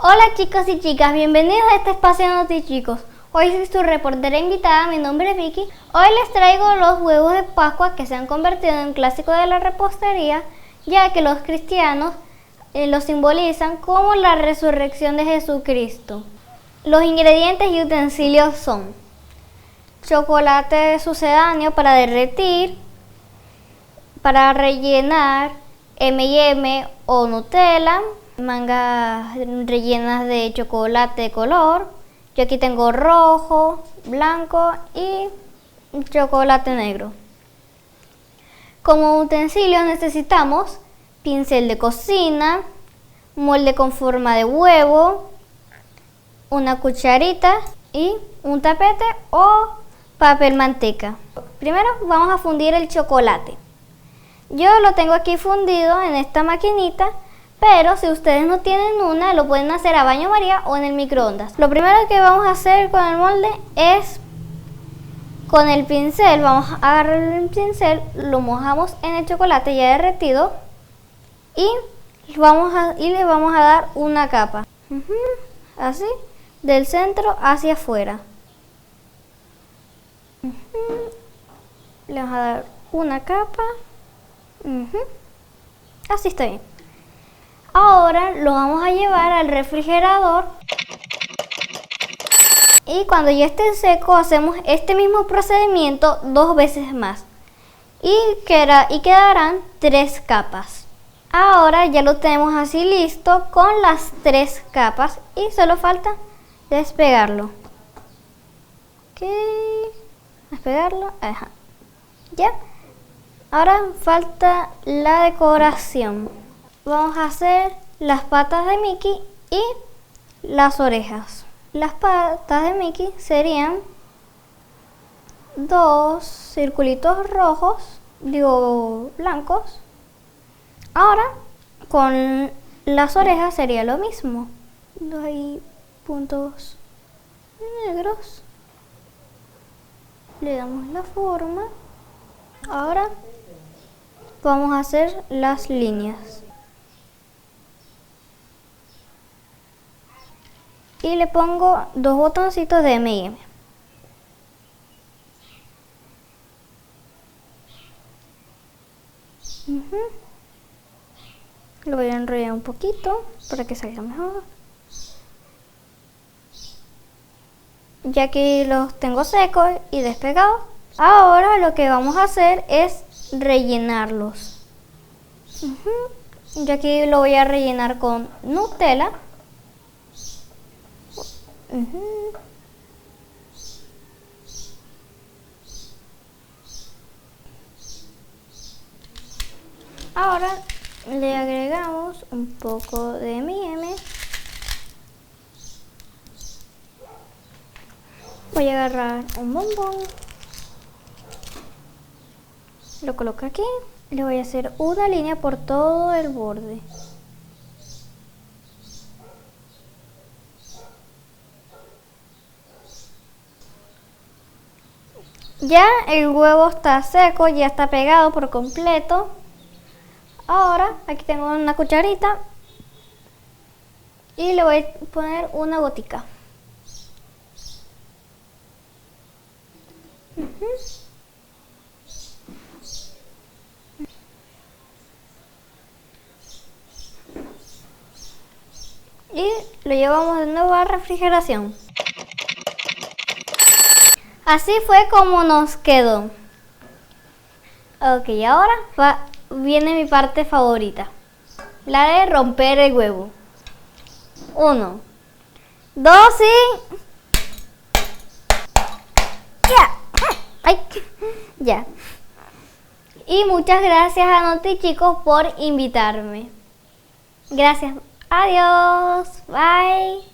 Hola chicos y chicas, bienvenidos a este espacio de NotiChicos. Hoy soy su reportera invitada, mi nombre es Vicky. Hoy les traigo los huevos de Pascua que se han convertido en un clásico de la repostería, ya que los cristianos los simbolizan como la resurrección de Jesucristo. Los ingredientes y utensilios son chocolate sucedáneo para derretir, para rellenar, M&M o Nutella, mangas rellenas de chocolate de color. Yo aquí tengo rojo, blanco y chocolate negro. Como utensilios necesitamos pincel de cocina, molde con forma de huevo, una cucharita y un tapete o papel manteca. Primero vamos a fundir el chocolate. Yo lo tengo aquí fundido en esta maquinita, pero si ustedes no tienen una, lo pueden hacer a baño María o en el microondas. Lo primero que vamos a hacer con el molde es con el pincel. Vamos a agarrar el pincel, lo mojamos en el chocolate ya derretido y le vamos a dar una capa. Así, del centro hacia afuera. Le vamos a dar una capa. Así está bien. Ahora lo vamos a llevar al refrigerador y cuando ya esté seco hacemos este mismo procedimiento 2 veces más y quedarán 3 capas. Ahora ya lo tenemos así listo con las 3 capas y solo falta despegarlo. Despegarlo, ajá. Ya. Ahora falta la decoración. Vamos a hacer las patas de Mickey y las orejas. Las patas de Mickey serían 2 circulitos rojos, blancos. Ahora con las orejas sería lo mismo. 2 puntos negros. Le damos la forma. Ahora vamos a hacer las líneas. Y le pongo 2 botoncitos de M&M. Lo voy a enrollar un poquito para que salga mejor. Ya que los tengo secos y despegados, ahora lo que vamos a hacer es rellenarlos. Yo aquí lo voy a rellenar con Nutella. Ahora le agregamos un poco de M&M. Voy a agarrar un bombón. Lo coloco aquí. Le voy a hacer una línea por todo el borde. Ya el huevo está seco, ya está pegado por completo. Ahora aquí tengo una cucharita y le voy a poner una gotica. Y lo llevamos de nuevo a refrigeración. Así fue como nos quedó. Ok, ahora viene mi parte favorita. La de romper el huevo. 1, 2 y... ¡Ya! ¡Ay! Ya. Y muchas gracias a NotiChicos por invitarme. Gracias. Adiós. Bye.